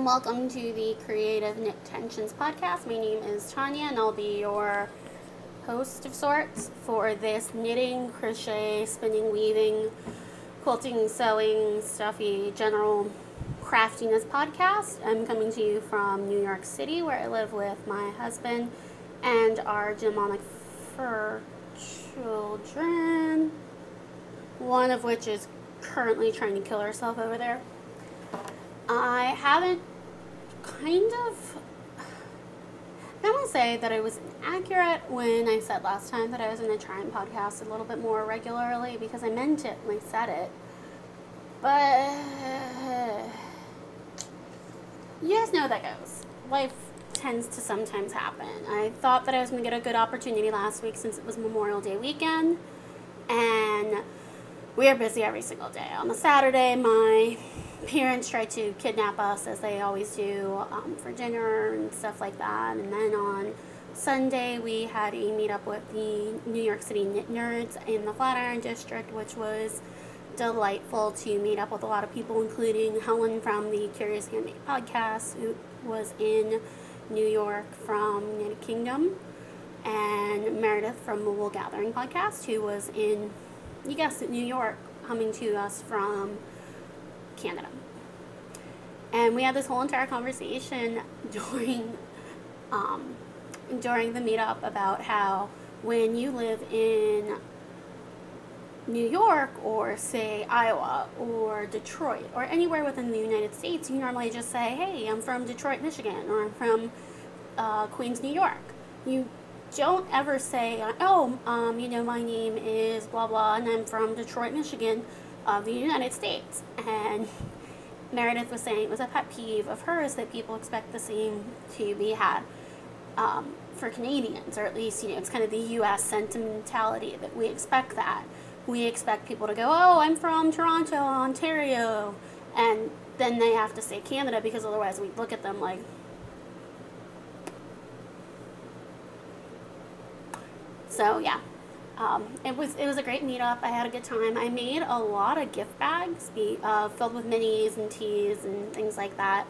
welcome to the Creative Knit Tensions podcast. My name is Tanya, and I'll be your host of sorts for this knitting, crochet, spinning, weaving, quilting, sewing, stuffy, general craftiness podcast. I'm coming to you from New York City, where I live with my husband and our demonic fur children, one of which is currently trying to kill herself over there. I haven't I want to say that I was inaccurate when I said last time that I was going to try and podcast a little bit more regularly, because I meant it when I said it. But you guys know how that goes. Life tends to sometimes happen. I thought that I was going to get a good opportunity last week since it was Memorial Day weekend, and we are busy every single day. On a Saturday, my parents tried to kidnap us, as they always do, for dinner and stuff like that. And then on Sunday, we had a meetup with the New York City Knit Nerds in the Flatiron District, which was delightful to meet up with a lot of people, including Helen from the Curious Handmade podcast, who was in New York from Knitted Kingdom, and Meredith from the Wool Gathering podcast, who was in, you guessed it, New York, coming to us from Canada. And we had this whole entire conversation during the meetup about how when you live in New York, or say Iowa or Detroit or anywhere within the United States, you normally just say, hey, I'm from Detroit, Michigan, or I'm from Queens, New York. You don't ever say, my name is blah blah and I'm from Detroit, Michigan, of the United States. And Meredith was saying it was a pet peeve of hers that people expect the same to be had for Canadians, or at least, it's kind of the U.S. sentimentality that we expect that. We expect people to go, oh, I'm from Toronto, Ontario, and then they have to say Canada, because otherwise we look at them like. So yeah. It was a great meetup. I had a good time. I made a lot of gift bags filled with minis and teas and things like that,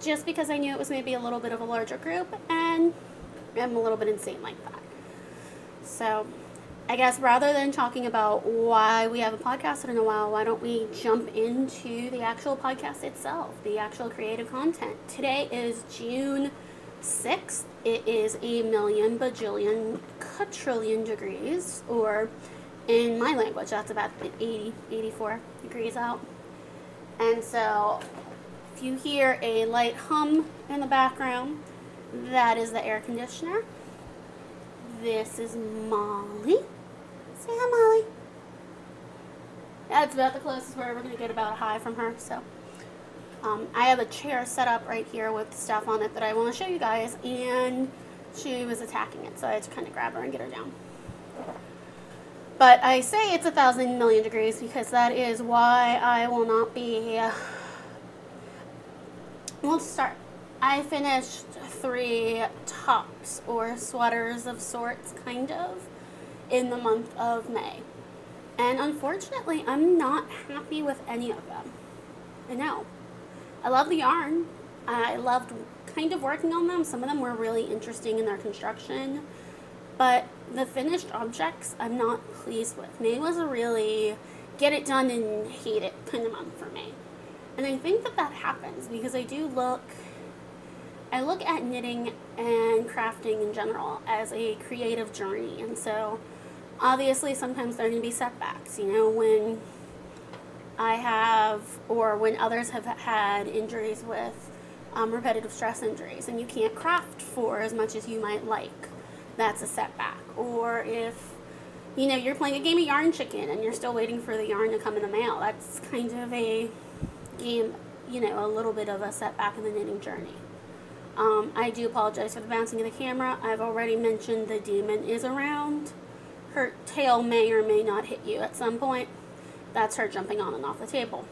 just because I knew it was maybe a little bit of a larger group, and I'm a little bit insane like that. So I guess rather than talking about why we haven't podcasted in a while, why don't we jump into the actual podcast itself, the actual creative content. Today is June 6th. It is a million bajillion quadrillion degrees, or in my language, that's about 84 degrees out. And so if you hear a light hum in the background, that is the air conditioner. This is Molly. Say hi, Molly. That's about the closest we're ever going to get about a hi from her. So I have a chair set up right here with stuff on it that I want to show you guys, and she was attacking it, so I had to kind of grab her and get her down. But I say it's 1,000 million degrees because that is why I will not be. We'll start. I finished 3 tops or sweaters of sorts, kind of, in the month of May. And unfortunately, I'm not happy with any of them. I know. I love the yarn. I loved kind of working on them. Some of them were really interesting in their construction. But the finished objects, I'm not pleased with. May was a really get it done and hate it kind of month for me. And I think that happens because I look at knitting and crafting in general as a creative journey. And so obviously sometimes there are going to be setbacks, when I have, or when others have had injuries with repetitive stress injuries, and you can't craft for as much as you might like. That's a setback. Or if, you're playing a game of Yarn Chicken and you're still waiting for the yarn to come in the mail, that's kind of a game, a little bit of a setback in the knitting journey. I do apologize for the bouncing of the camera. I've already mentioned the demon is around. Her tail may or may not hit you at some point. That's her jumping on and off the table.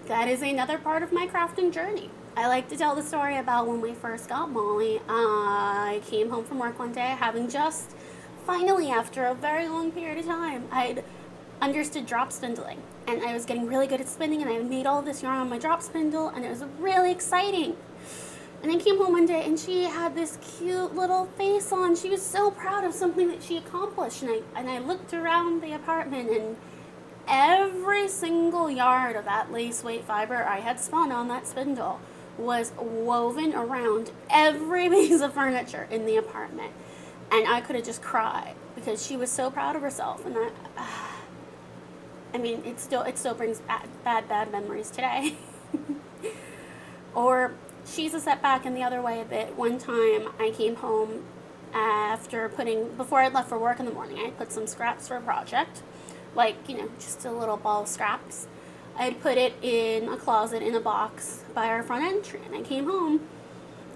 That is another part of my crafting journey. I like to tell the story about when we first got Molly. I came home from work one day, having just finally, after a very long period of time, I'd understood drop spindling, and I was getting really good at spinning, and I made all this yarn on my drop spindle, and it was really exciting. And I came home one day, and she had this cute little face on. She was so proud of something that she accomplished, and I looked around the apartment, and every single yard of that lace weight fiber I had spun on that spindle was woven around every piece of furniture in the apartment. And I could have just cried because she was so proud of herself. And I mean, it still brings bad memories today. Or she's a setback in the other way a bit. One time I came home before I left for work in the morning, I put some scraps for a project, like, just a little ball of scraps. I'd put it in a closet in a box by our front entry, and I came home,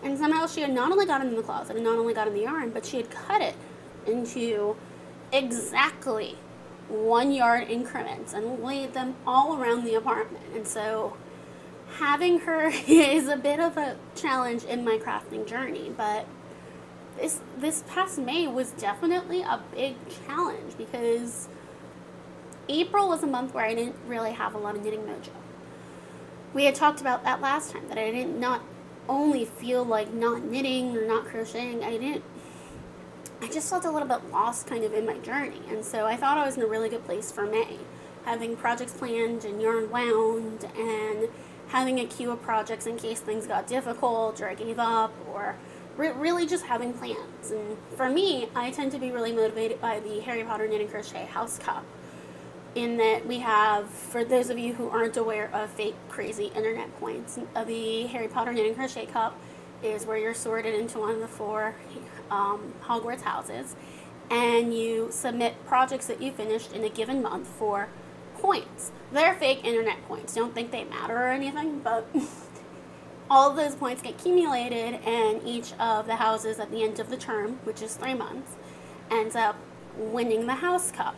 and somehow she had not only got it in the closet and not only got in the yarn, but she had cut it into exactly 1 yard increments and laid them all around the apartment. And so having her is a bit of a challenge in my crafting journey, but this past May was definitely a big challenge because April was a month where I didn't really have a lot of knitting mojo. We had talked about that last time, that I didn't not only feel like not knitting or not crocheting, I just felt a little bit lost kind of in my journey. And so I thought I was in a really good place for May, having projects planned and yarn wound and having a queue of projects in case things got difficult or I gave up, or really just having plans. And for me, I tend to be really motivated by the Harry Potter Knit and Crochet House Cup, in that we have, for those of you who aren't aware of fake crazy internet points, the Harry Potter Knit and Crochet Cup is where you're sorted into one of the 4 Hogwarts houses, and you submit projects that you finished in a given month for points. They're fake internet points. Don't think they matter or anything, but all of those points get accumulated, and each of the houses at the end of the term, which is 3 months, ends up winning the House Cup.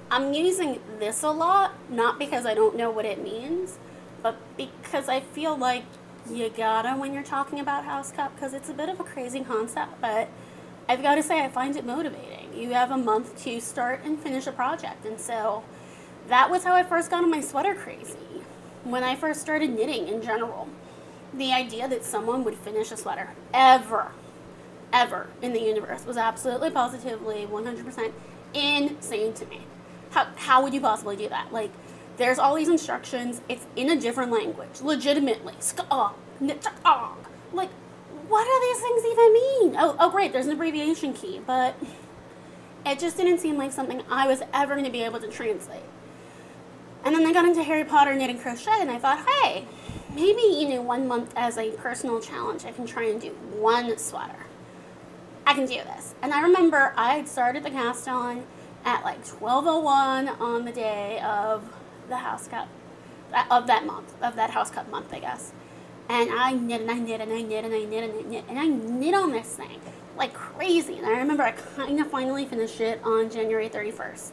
I'm using this a lot, not because I don't know what it means, but because I feel like you gotta when you're talking about House Cup, because it's a bit of a crazy concept, but I've got to say I find it motivating. You have a month to start and finish a project, and so that was how I first got on my sweater crazy. When I first started knitting in general, the idea that someone would finish a sweater ever in the universe was absolutely, positively, 100% insane to me. How would you possibly do that? Like, there's all these instructions. It's in a different language, legitimately. Like, what do these things even mean? Oh, great, there's an abbreviation key, but it just didn't seem like something I was ever going to be able to translate. And then I got into Harry Potter Knit and Crochet, and I thought, hey, maybe, 1 month as a personal challenge, I can try and do 1 sweater. I can do this. And I remember I had started the cast on at like 12:01 on the day of the House Cup, of that month, of that House Cup month, I guess. And I knit and I knit and I knit and I knit and I knit and I knit on this thing like crazy. And I remember I kind of finally finished it on January 31st.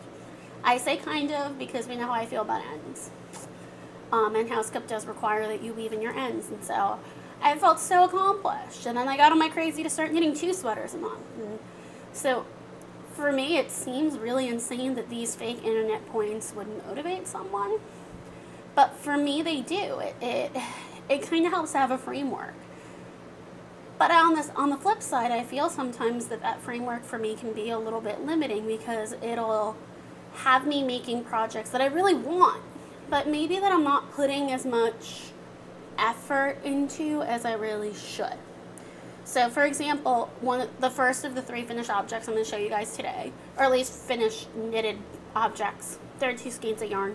I say kind of because we know how I feel about ends. And House Cup does require that you weave in your ends, and so I felt so accomplished. And then I got on my crazy to start knitting 2 sweaters a month. And so for me, it seems really insane that these fake internet points would motivate someone, but for me, they do. It kind of helps to have a framework. But on the flip side, I feel sometimes that framework for me can be a little bit limiting because it'll have me making projects that I really want, but maybe that I'm not putting as much effort into as I really should. So, for example, the first of the 3 finished objects I'm going to show you guys today, or at least finished knitted objects, there are 2 skeins of yarn,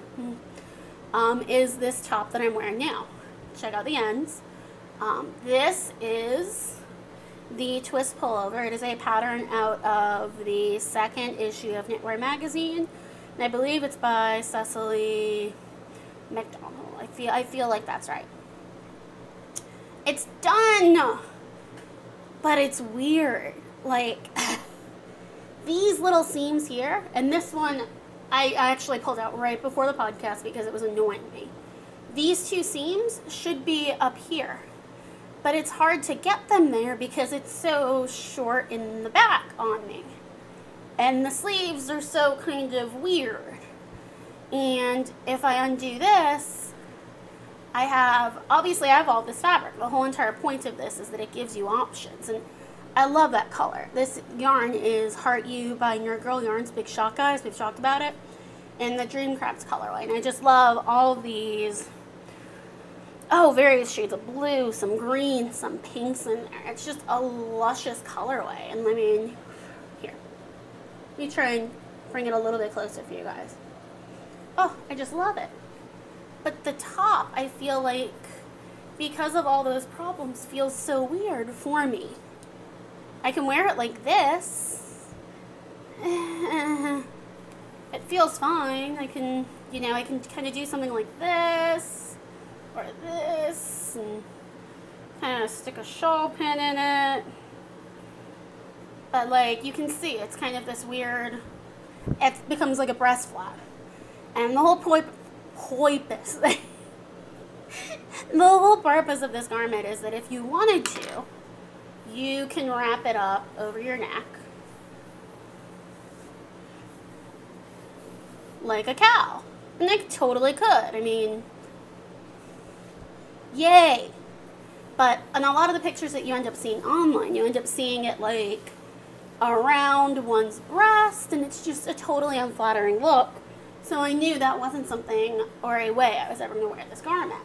is this top that I'm wearing now. Check out the ends. This is the twist pullover. It is a pattern out of the 2nd issue of Knitwear magazine, and I believe it's by Cecily McDonald. I feel like that's right. It's done! But it's weird. Like, these little seams here, and this one I actually pulled out right before the podcast because it was annoying me. These 2 seams should be up here, but it's hard to get them there because it's so short in the back on me. And the sleeves are so kind of weird. And if I undo this, obviously I have all this fabric. The whole entire point of this is that it gives you options. And I love that color. This yarn is Heart You by Your Girl Yarns, Big Shock, guys. We've talked about it. In the Dream Crafts colorway. And I just love all of these, various shades of blue, some green, some pinks in there. It's just a luscious colorway. And I mean, here. Let me try and bring it a little bit closer for you guys. Oh, I just love it. But the top, I feel like, because of all those problems, feels so weird for me. I can wear it like this. It feels fine. I can kind of do something like this, or this, and kind of stick a shawl pin in it. But like, you can see, it's kind of this weird, it becomes like a breast flap. And the whole purpose of this garment is that if you wanted to, you can wrap it up over your neck like a cow. And I totally could. I mean, yay. But in a lot of the pictures that you end up seeing online, you end up seeing it like around one's breast, and it's just a totally unflattering look. So I knew that wasn't something or a way I was ever going to wear this garment.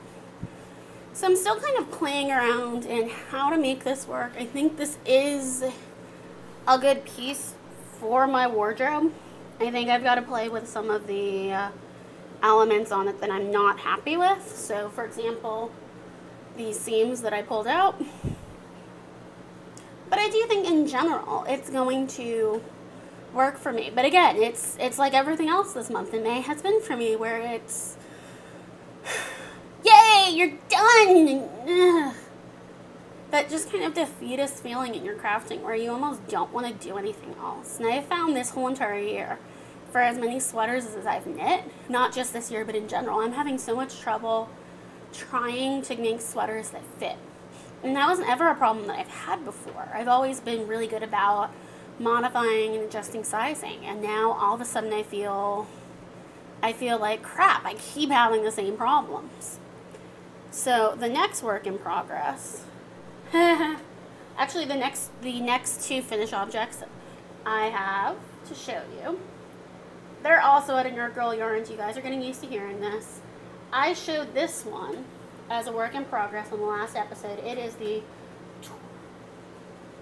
So I'm still kind of playing around in how to make this work. I think this is a good piece for my wardrobe. I think I've got to play with some of the elements on it that I'm not happy with. So for example, these seams that I pulled out. But I do think in general it's going to work for me. But again, it's like everything else this month in May has been for me, where it's yay, you're done. Ugh. That just kind of defeatist feeling in your crafting where you almost don't want to do anything else. And I found this whole entire year, for as many sweaters as I've knit, not just this year but in general, I'm having so much trouble trying to make sweaters that fit. And that wasn't ever a problem that I've had before. I've always been really good about modifying and adjusting sizing, and now all of a sudden I feel like crap. I keep having the same problems. So the next work in progress, actually the next two finished objects I have to show you, they're also at Your Girl Yarns. You guys are getting used to hearing this. I showed this one as a work in progress on the last episode. It is the,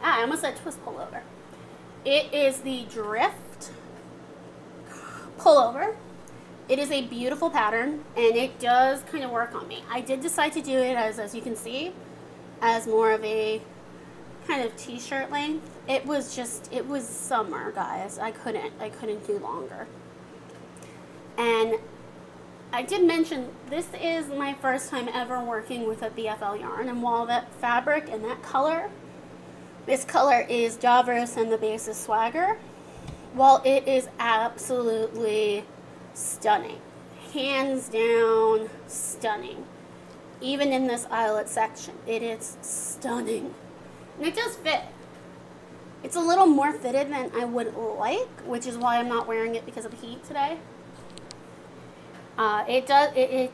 I almost said twist pullover. It is the Drift pullover. It is a beautiful pattern, and it does kind of work on me. I did decide to do it as you can see, as more of a kind of t-shirt length. It was summer, guys. I couldn't do longer. And I did mention this is my first time ever working with a BFL yarn, and while that fabric and that color, this color is Davros and the base is Swagger, while it is absolutely stunning, hands down stunning, even in this eyelet section, it is stunning. And it does fit. It's a little more fitted than I would like, which is why I'm not wearing it because of the heat today. It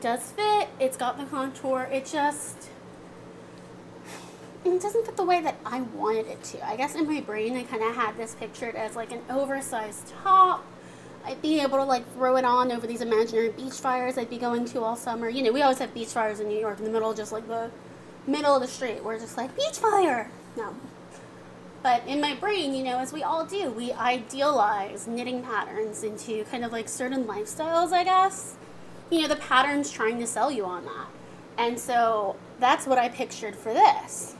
does fit. It's got the contour. It doesn't fit the way that I wanted it to. I guess in my brain I kind of had this pictured as like an oversized top. I'd be able to like throw it on over these imaginary beach fires I'd be going to all summer. You know, we always have beach fires in New York in the middle, just like the middle of the street. We're just like, beach fire! No. But in my brain, you know, as we all do, we idealize knitting patterns into kind of like certain lifestyles, I guess. You know, the pattern's trying to sell you on that. And so that's what I pictured for this.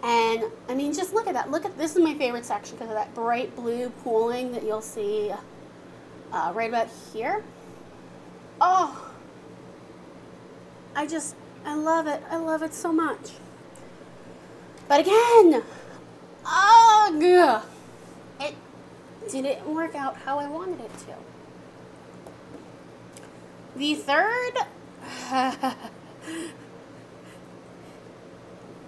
And I mean, just look at that. This is my favorite section because of that bright blue pooling that you'll see right about here. Oh, I love it. I love it so much. But again, it didn't work out how I wanted it to. The third,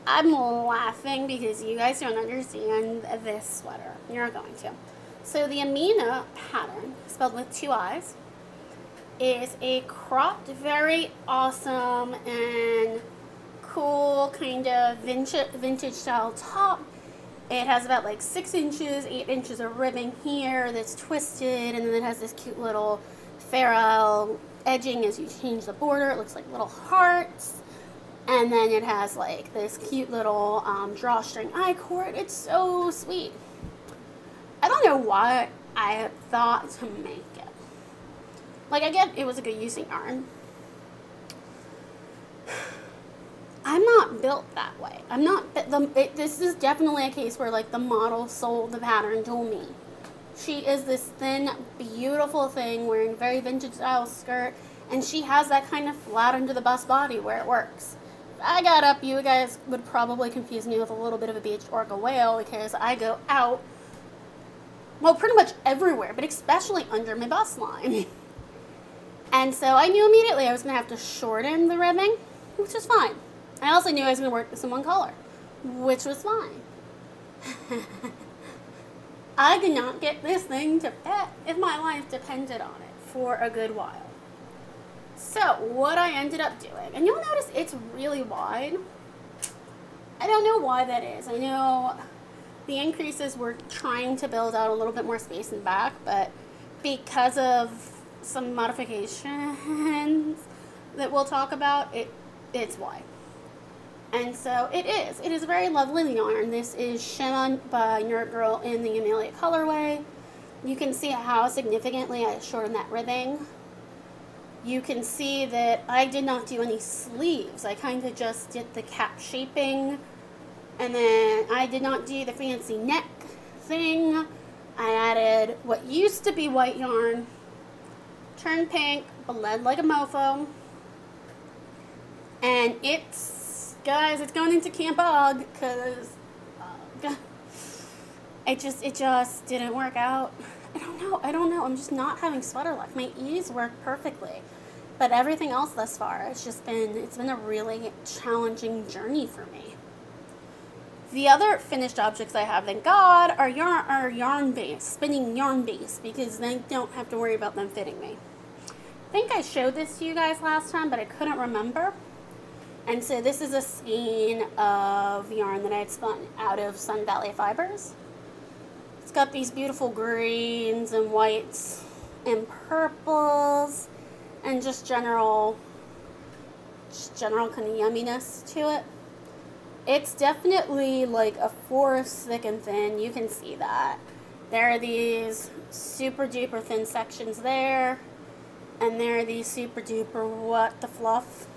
I'm laughing because you guys don't understand this sweater. You're not going to. So the Amina pattern, spelled with 2 I's, is a cropped, very awesome and cool kind of vintage style top. It has about like 6 inches, 8 inches of ribbing here that's twisted, and then it has this cute little ferrule edging as you change the border. It looks like little hearts. And then it has like this cute little drawstring I-cord. It's so sweet. I don't know why I thought to make it. Like, I get it was a good using yarn. I'm not built that way. I'm not, this is definitely a case where like the model sold the pattern to me. She is this thin, beautiful thing wearing a very vintage style skirt, and she has that kind of flat under the bust body where it works. If I got up, you guys would probably confuse me with a little bit of a beach orca whale because I go out, well, pretty much everywhere, but especially under my bust line. And so I knew immediately I was going to have to shorten the ribbing, which is fine. I also knew I was going to work this in one color, which was fine. I could not get this thing to fit if my life depended on it for a good while. So what I ended up doing, and you'll notice it's really wide. I don't know why that is. I know the increases were trying to build out a little bit more space in the back, but because of some modifications that we'll talk about, it's wide. And so it is. It is a very lovely yarn. This is Shimon by Nerd Girl in the Amelia colorway. You can see how significantly I shortened that ribbing. You can see that I did not do any sleeves. I kind of just did the cap shaping. And then I did not do the fancy neck thing. I added what used to be white yarn, turned pink, bled like a mofo. And it's, guys, it's going into Camp Ugg because it just didn't work out. I don't know. I'm just not having sweater luck. My ease worked perfectly, but everything else thus far, it's been a really challenging journey for me. The other finished objects I have, thank God, are yarn based, spinning yarn based, because then I don't have to worry about them fitting me. I think I showed this to you guys last time, but I couldn't remember. And so this is a skein of yarn that I had spun out of Sun Valley Fibers. It's got these beautiful greens and whites and purples and just general kind of yumminess to it. It's definitely like a forest thick and thin. You can see that. There are these super duper thin sections there, and there are these super duper what the fluff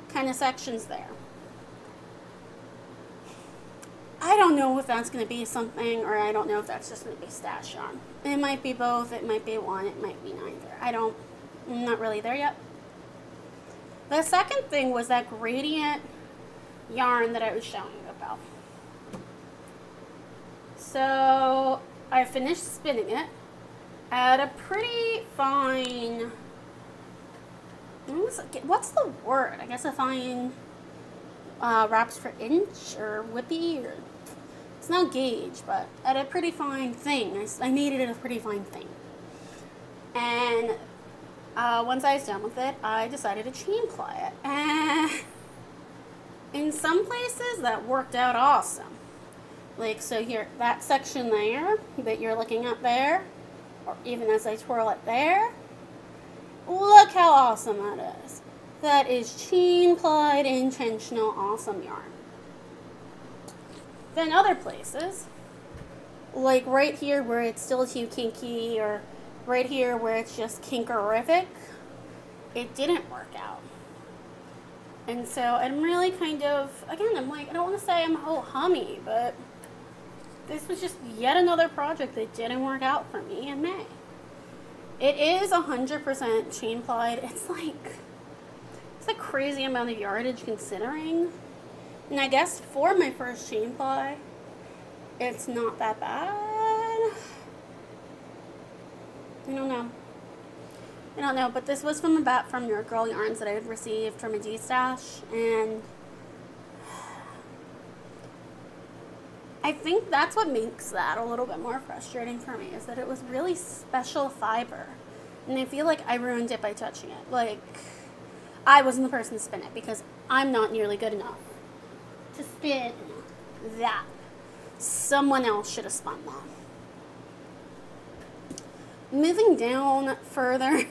kind of sections there. I don't know if that's going to be something, or I don't know if that's just going to be stash yarn. It might be both, it might be one, it might be neither. I'm not really there yet. The second thing was that gradient yarn that I was showing you about. So I finished spinning it at a pretty fine, what's the word? I guess a fine wraps per inch or whippy, or it's not gauge, but at a pretty fine thing. I made it a pretty fine thing. And once I was done with it, I decided to chain ply it. And in some places that worked out awesome. Like, so here, that section there that you're looking at there, or even as I twirl it there, look how awesome that is. That is chain plied intentional awesome yarn. Then other places, like right here where it's still too kinky, or right here where it's just kinkerific, it didn't work out. And so I'm really kind of, again, I'm like, I don't want to say I'm ho-hummy, but this was just yet another project that didn't work out for me in May. It is 100% chain plied. It's a crazy amount of yardage considering. And I guess for my first chain ply, it's not that bad. I don't know, but this was from Nerd Girl yarns that I had received from a D-stash, and I think that's what makes that a little bit more frustrating for me, is that it was really special fiber. And I feel like I ruined it by touching it. Like, I wasn't the person to spin it because I'm not nearly good enough to spin that. Someone else should have spun that. Moving down further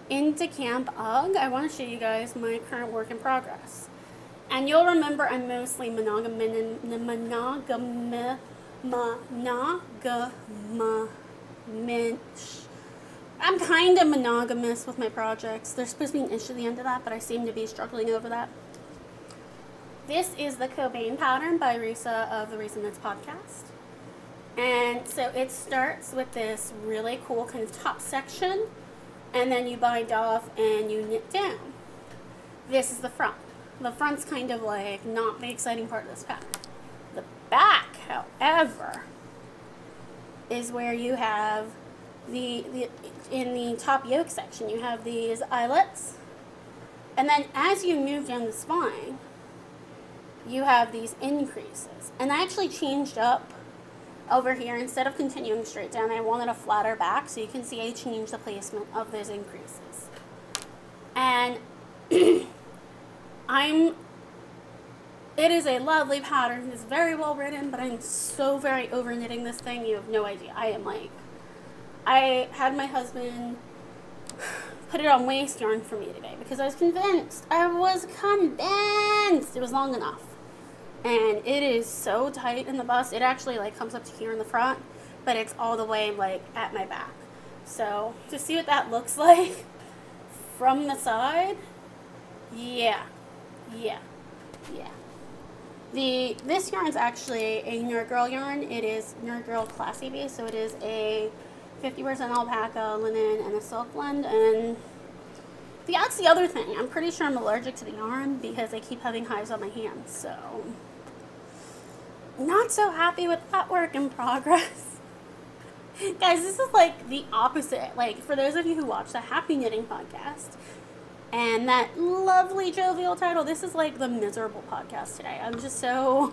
into Camp UGG, I want to show you guys my current work in progress. And you'll remember I'm mostly monogamous. I'm kind of monogamous with my projects. There's supposed to be an issue at the end of that, but I seem to be struggling over that. This is the Cobain pattern by Risa of the Reason It's podcast. And so it starts with this really cool kind of top section, and then you bind off and you knit down. This is the front. The front's kind of like not the exciting part of this pattern. The back, however, is where you have in the top yoke section, you have these eyelets. And then as you move down the spine, you have these increases. And I actually changed up over here. Instead of continuing straight down, I wanted a flatter back, so you can see I changed the placement of those increases. And it is a lovely pattern. It's very well written, but I'm so very over knitting this thing, you have no idea. I had my husband put it on waist yarn for me today because I was convinced it was long enough. And it is so tight in the bust. It actually like comes up to here in the front, but it's all the way like at my back. So to see what that looks like from the side, yeah. This yarn is actually a Nerd Girl yarn. It is Nerd Girl Classy Base, so it is a 50% alpaca, linen, and a silk blend. And that's the other thing. I'm pretty sure I'm allergic to the yarn because I keep having hives on my hands. So, not so happy with that work in progress. Guys, this is like the opposite. Like, for those of you who watch the Happy Knitting podcast, and that lovely jovial title, this is like the miserable podcast today. I'm just so,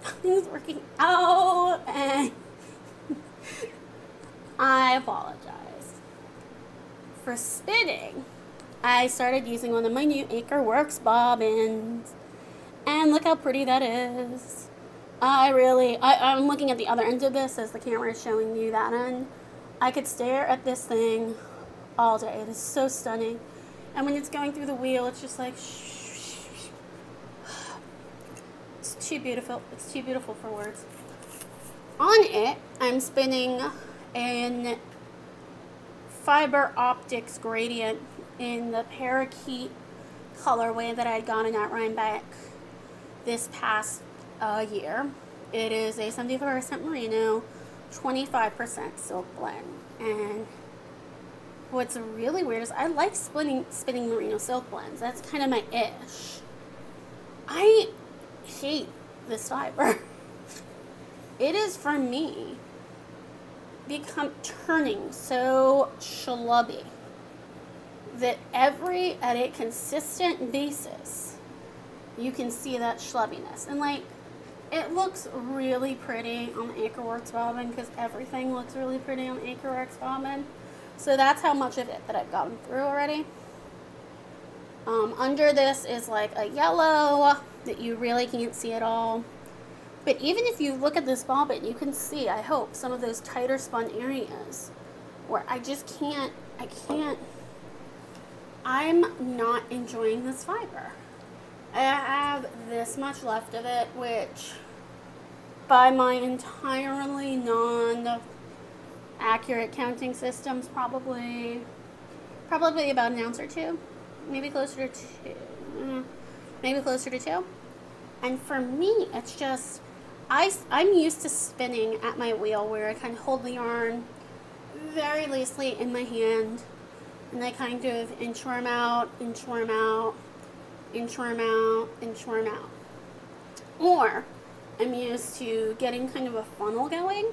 nothing's working out, and I apologize. For spinning, I started using one of my new Acreworks bobbins, and look how pretty that is. I'm looking at the other end of this as the camera is showing you that end. I could stare at this thing all day. It is so stunning. And when it's going through the wheel, it's just like, it's too beautiful. It's too beautiful for words. On it, I'm spinning in Fiber Optics Gradient in the Parakeet colorway that I had gotten at Rhinebeck this past year. It is a 75% merino, 25% silk blend. And what's really weird is I like spinning merino silk blends. That's kind of my ish. I hate this fiber. It is, for me, turning so schlubby that at a consistent basis, you can see that schlubbiness. And like, it looks really pretty on the Acreworks bobbin because everything looks really pretty on the Acreworks bobbin. So that's how much of it that I've gotten through already. Under this is like a yellow that you really can't see at all. But even if you look at this bobbin, you can see, I hope, some of those tighter spun areas where I'm not enjoying this fiber. I have this much left of it, which by my entirely non-accurate counting systems, probably about an ounce or two, maybe closer to two. And for me, it's just, I'm used to spinning at my wheel where I kind of hold the yarn very loosely in my hand, and I kind of inchworm out, inchworm out, inchworm out, inchworm out. Or I'm used to getting kind of a funnel going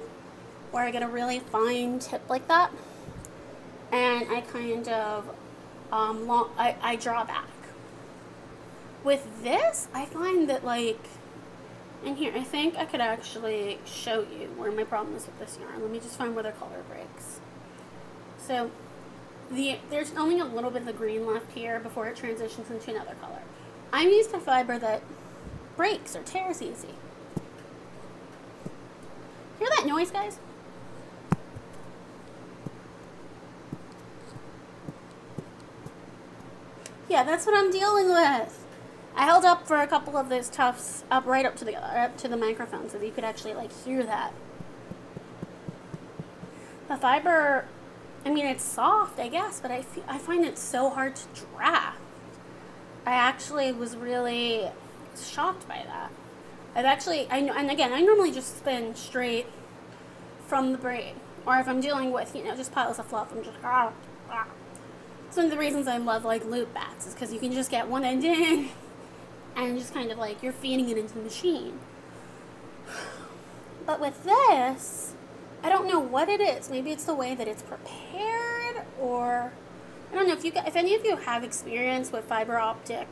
where I get a really fine tip like that, and I kind of I draw back. With this, I find that, like, in here, I think I could actually show you where my problem is with this yarn. Let me just find where the color breaks. So there's only a little bit of the green left here before it transitions into another color. I'm used to fiber that breaks or tears easy. Hear that noise, guys? Yeah, that's what I'm dealing with. I held up for a couple of those tufts right up to the microphone so that you could actually like hear that. The fiber, I mean, it's soft, I guess, but I find it so hard to draft. I actually was really shocked by that. And again, I normally just spin straight from the braid, or if I'm dealing with, just piles of fluff, I'm just It's one of the reasons I love like loop bats is because you can just get one end in and just kind of like you're feeding it into the machine. But with this, I don't know what it is. Maybe it's the way that it's prepared, or I don't know if any of you have experience with fiber optic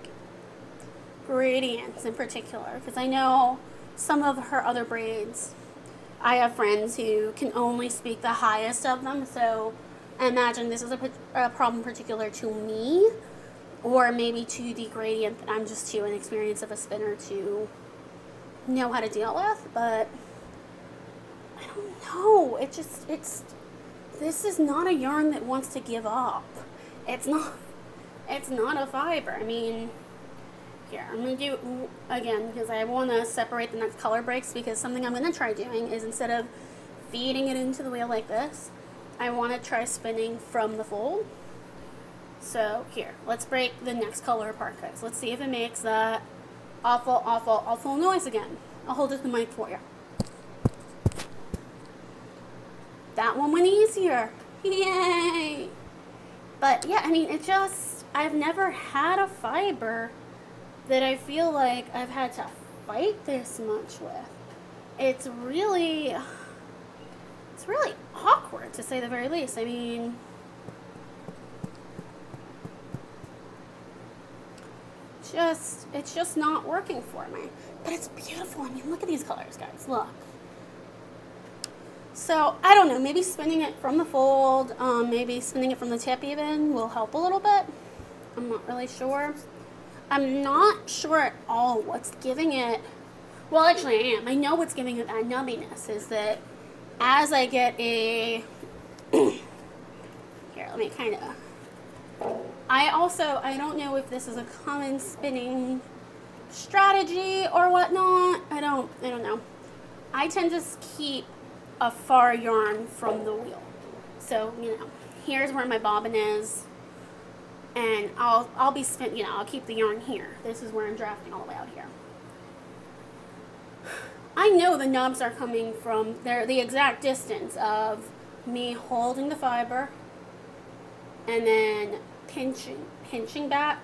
gradients in particular, because I know some of her other braids, I have friends who can only speak the highest of them, so I imagine this is a problem particular to me, or maybe to the gradient that I'm just too inexperienced of a spinner to know how to deal with, but I don't know. This is not a yarn that wants to give up. It's not a fiber. I mean, here, I'm going to do, again, because I want to separate the next color breaks, because something I'm going to try doing is instead of feeding it into the wheel like this, I want to try spinning from the fold. So here, let's break the next color apart, guys. Let's see if it makes that awful, awful, awful noise again. I'll hold it the mic for you. That one went easier. Yay! But yeah, I mean, I've never had a fiber that I feel like I've had to fight this much with. It's really awkward, to say the very least. I mean, it's just not working for me. But it's beautiful. I mean, look at these colors, guys. Look. So, I don't know. Maybe spinning it from the fold, maybe spinning it from the tip even will help a little bit. I'm not really sure. I'm not sure at all what's giving it. Well, actually, I am. I know what's giving it that numbiness is that as I get a... Here, let me kind of... I don't know if this is a common spinning strategy or whatnot. I don't know. I tend to keep a far yarn from the wheel. So, here's where my bobbin is. And I'll be I'll keep the yarn here. This is where I'm drafting all the way out here. I know the knobs are coming from, they're the exact distance of me holding the fiber and then pinching back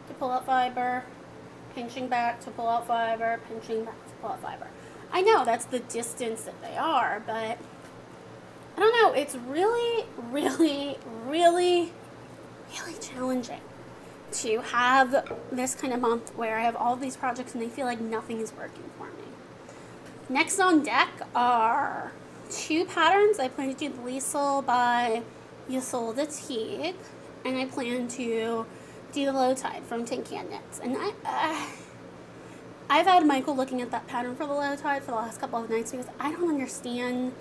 to pull out fiber, pinching back to pull out fiber, pinching back to pull out fiber. I know that's the distance that they are, but I don't know. It's really, really, really, really challenging to have this kind of month where I have all these projects and I feel like nothing is working for me. Next on deck are two patterns. I plan to do the Liesl by Ysolda Teague, and I plan to do the Low Tide from Tin Can Knits. And I've had Michael looking at that pattern for the Low Tide for the last couple of nights because I don't understand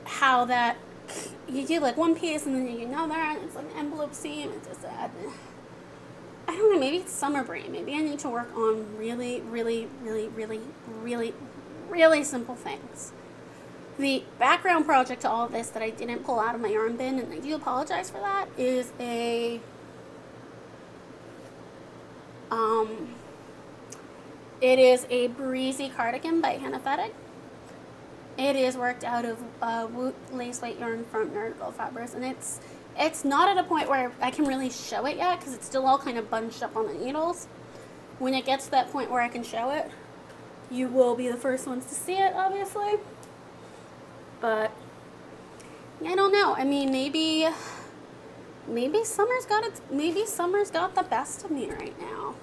how that, you do like one piece and then you do another and it's like an envelope seam. It's just I don't know, maybe it's summer brain. Maybe I need to work on really, really, really, really, really, really simple things. The background project to all of this that I didn't pull out of my yarn bin, and I do apologize for that, is it is a breezy cardigan by Hannah Fettig. It is worked out of Woot lace weight yarn from Nerd Girl Fibers, and it's not at a point where I can really show it yet because it's still all kind of bunched up on the needles. When it gets to that point where I can show it, you will be the first ones to see it, obviously. But yeah, I don't know. I mean, maybe summer's got the best of me right now.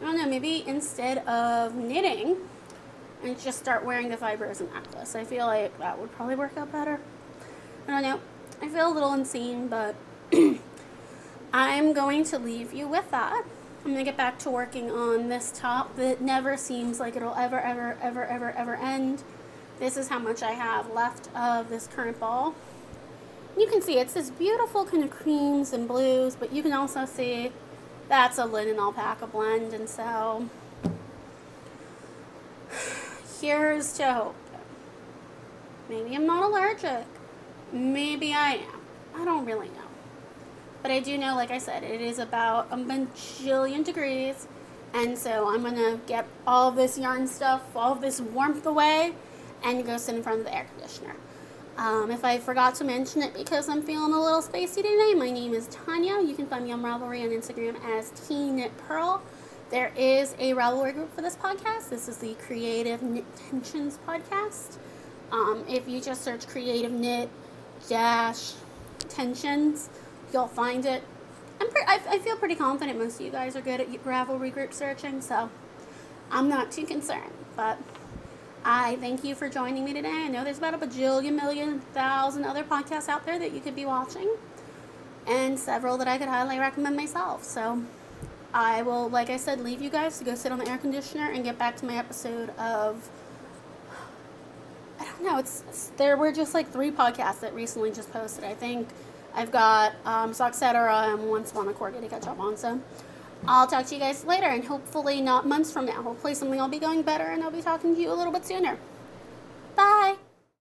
I don't know. Maybe instead of knitting, and just start wearing the fiber as a necklace. I feel like that would probably work out better. I don't know. I feel a little insane, but I'm going to leave you with that. I'm going to get back to working on this top that never seems like it'll ever end. This is how much I have left of this current ball. You can see it's this beautiful kind of creams and blues, but you can also see that's a linen alpaca blend, and so here's to hope. Maybe I'm not allergic. Maybe I am. I don't really know. But I do know, like I said, it is about a bajillion degrees, and so I'm going to get all of this yarn stuff, all of this warmth away, and go sit in front of the air conditioner. If I forgot to mention it because I'm feeling a little spacey today, my name is Tanya. You can find me on Ravelry on Instagram as TKnitPearl. There is a Ravelry group for this podcast. This is the Creative Knit Tensions podcast. If you just search Creative Knit Tensions, you'll find it. I feel pretty confident most of you guys are good at Ravelry group searching, so I'm not too concerned. But I thank you for joining me today. I know there's about a bajillion, million, thousand other podcasts out there that you could be watching, and several that I could highly recommend myself. So I will, like I said, leave you guys to go sit on the air conditioner and get back to my episode of, I don't know, there were just like 3 podcasts that recently just posted. I think I've got Socksetera and Once Upon a Corgi to catch up on. So I'll talk to you guys later, and hopefully not months from now. Hopefully something will be going better, and I'll be talking to you a little bit sooner.